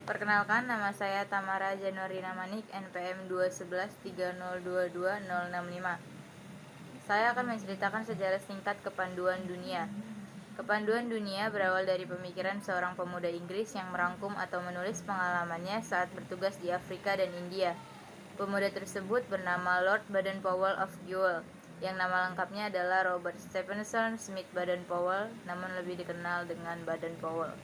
Perkenalkan, nama saya Tamara Januarina Manik, NPM 21130220065. Saya akan menceritakan sejarah singkat kepanduan dunia. Kepanduan dunia berawal dari pemikiran seorang pemuda Inggris yang merangkum atau menulis pengalamannya saat bertugas di Afrika dan India. Pemuda tersebut bernama Lord Baden-Powell of Buell, yang nama lengkapnya adalah Robert Stephenson Smith Baden-Powell, namun lebih dikenal dengan Baden-Powell.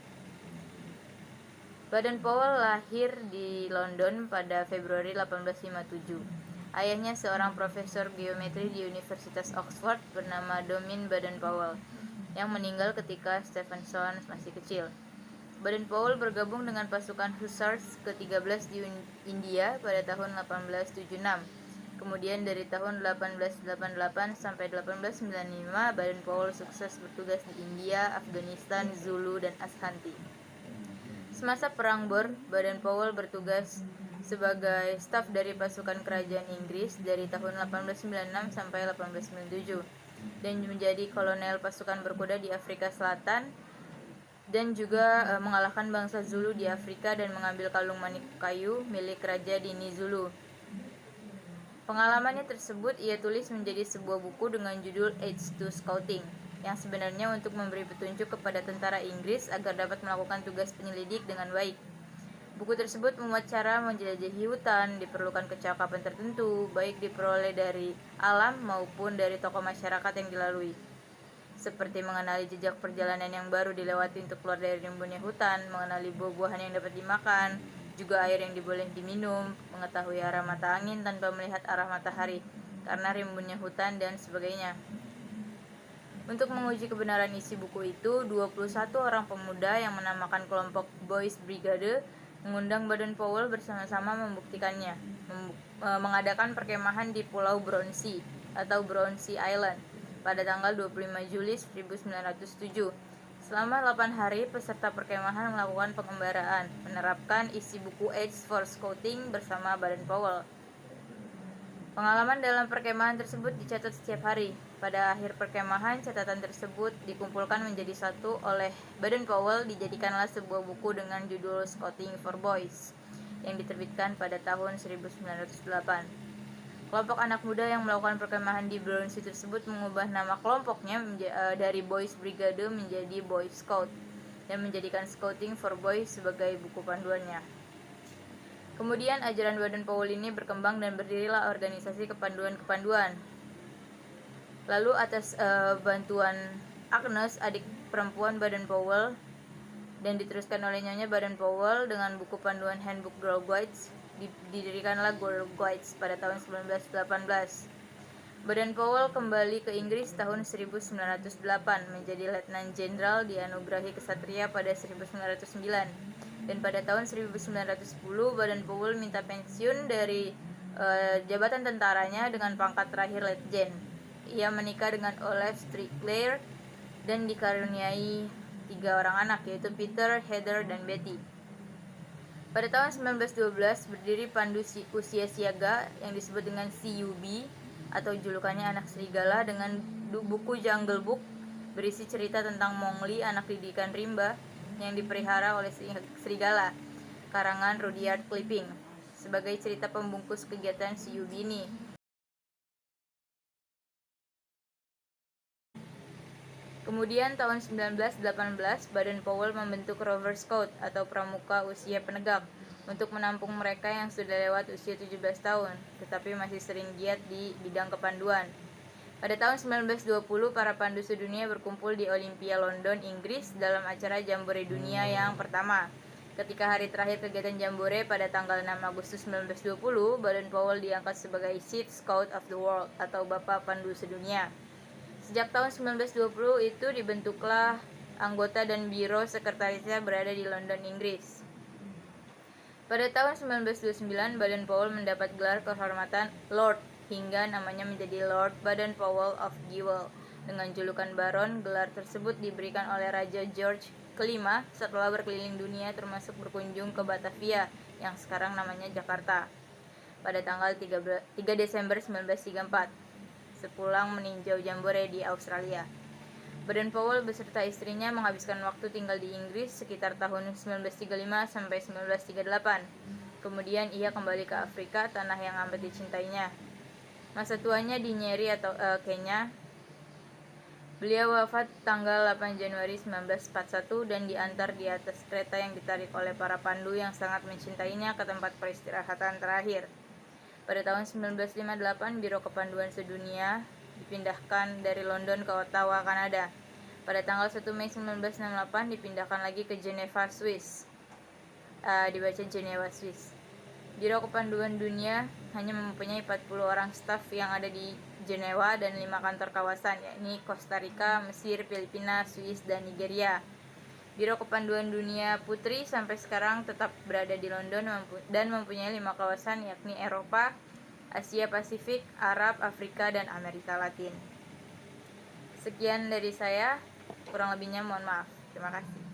Baden-Powell lahir di London pada Februari 1857. Ayahnya seorang profesor geometri di Universitas Oxford bernama Domin Baden-Powell, yang meninggal ketika Stephenson masih kecil. Baden-Powell bergabung dengan pasukan Hussars ke-13 di India pada tahun 1876. Kemudian dari tahun 1888 sampai 1895, Baden-Powell sukses bertugas di India, Afghanistan, Zulu, dan Ashanti. Semasa Perang Boer, Baden-Powell bertugas sebagai staf dari pasukan kerajaan Inggris dari tahun 1896 sampai 1897 dan menjadi kolonel pasukan berkuda di Afrika Selatan dan juga mengalahkan bangsa Zulu di Afrika dan mengambil kalung manik kayu milik Raja Dini Zulu. Pengalamannya tersebut ia tulis menjadi sebuah buku dengan judul Aids to Scouting, yang sebenarnya untuk memberi petunjuk kepada tentara Inggris agar dapat melakukan tugas penyelidik dengan baik. Buku tersebut memuat cara menjelajahi hutan, diperlukan kecakapan tertentu, baik diperoleh dari alam maupun dari tokoh masyarakat yang dilalui, seperti mengenali jejak perjalanan yang baru dilewati untuk keluar dari rimbunnya hutan, mengenali buah-buahan yang dapat dimakan, juga air yang diboleh diminum, mengetahui arah mata angin tanpa melihat arah matahari, karena rimbunnya hutan, dan sebagainya. Untuk menguji kebenaran isi buku itu, 21 orang pemuda yang menamakan kelompok Boys Brigade mengundang Baden-Powell bersama-sama membuktikannya, mengadakan perkemahan di Pulau Brownsea atau Brownsea Island pada tanggal 25 Juli 1907. Selama 8 hari, peserta perkemahan melakukan pengembaraan, menerapkan isi buku Aids for Scouting bersama Baden-Powell. Pengalaman dalam perkemahan tersebut dicatat setiap hari. Pada akhir perkemahan, catatan tersebut dikumpulkan menjadi satu oleh Baden-Powell, dijadikanlah sebuah buku dengan judul Scouting for Boys, yang diterbitkan pada tahun 1908. Kelompok anak muda yang melakukan perkemahan di Brownsea tersebut mengubah nama kelompoknya dari Boys Brigade menjadi Boy Scout, dan menjadikan Scouting for Boys sebagai buku panduannya. Kemudian ajaran Baden-Powell ini berkembang dan berdirilah organisasi kepanduan-kepanduan. Lalu atas bantuan Agnes, adik perempuan Baden-Powell, dan diteruskan oleh nyonya Baden-Powell dengan buku panduan Handbook Girl Guides, didirikanlah Girl Guides pada tahun 1918. Baden-Powell kembali ke Inggris tahun 1908 menjadi Letnan Jenderal, dianugerahi kesatria pada 1909. Dan pada tahun 1910 Baden-Powell minta pensiun dari jabatan tentaranya dengan pangkat terakhir Letjen. Ia menikah dengan Olive Strickler dan dikaruniai 3 orang anak, yaitu Peter, Heather, dan Betty. Pada tahun 1912 berdiri pandu usia siaga yang disebut dengan CUB atau julukannya Anak Serigala, dengan buku Jungle Book berisi cerita tentang Mowgli, anak didikan rimba yang dipelihara oleh serigala, karangan Rudyard Kipling, sebagai cerita pembungkus kegiatan CUB ini. Kemudian tahun 1918 Baden-Powell membentuk Rover Scout atau pramuka usia penegak untuk menampung mereka yang sudah lewat usia 17 tahun tetapi masih sering giat di bidang kepanduan. Pada tahun 1920 para pandu sedunia berkumpul di Olympia, London, Inggris dalam acara Jambore Dunia yang pertama. Ketika hari terakhir kegiatan Jambore pada tanggal 6 Agustus 1920, Baden-Powell diangkat sebagai Chief Scout of the World atau Bapak Pandu Sedunia. Sejak tahun 1920 itu dibentuklah anggota dan biro sekretarisnya berada di London, Inggris. Pada tahun 1929, Baden-Powell mendapat gelar kehormatan Lord hingga namanya menjadi Lord Baden-Powell of Buell. Dengan julukan Baron, gelar tersebut diberikan oleh Raja George kelima setelah berkeliling dunia termasuk berkunjung ke Batavia yang sekarang namanya Jakarta pada tanggal 3 Desember 1934 sepulang meninjau Jambore di Australia. Baden-Powell beserta istrinya menghabiskan waktu tinggal di Inggris sekitar tahun 1935 sampai 1938. Kemudian ia kembali ke Afrika, tanah yang amat dicintainya. Masa tuanya di Nyeri atau Kenya. Beliau wafat tanggal 8 Januari 1941 dan diantar di atas kereta yang ditarik oleh para pandu yang sangat mencintainya ke tempat peristirahatan terakhir. Pada tahun 1958, Biro Kepanduan Sedunia dipindahkan dari London ke Ottawa, Kanada. Pada tanggal 1 Mei 1968 dipindahkan lagi ke Geneva, Swiss. Dibaca Geneva, Swiss. Biro Kepanduan Dunia hanya mempunyai 40 orang staf yang ada di Jenewa dan 5 kantor kawasan, yakni Costa Rica, Mesir, Filipina, Swiss, dan Nigeria. Biro Kepanduan Dunia Putri sampai sekarang tetap berada di London dan mempunyai 5 kawasan, yakni Eropa, Asia Pasifik, Arab, Afrika, dan Amerika Latin. Sekian dari saya, kurang lebihnya mohon maaf. Terima kasih.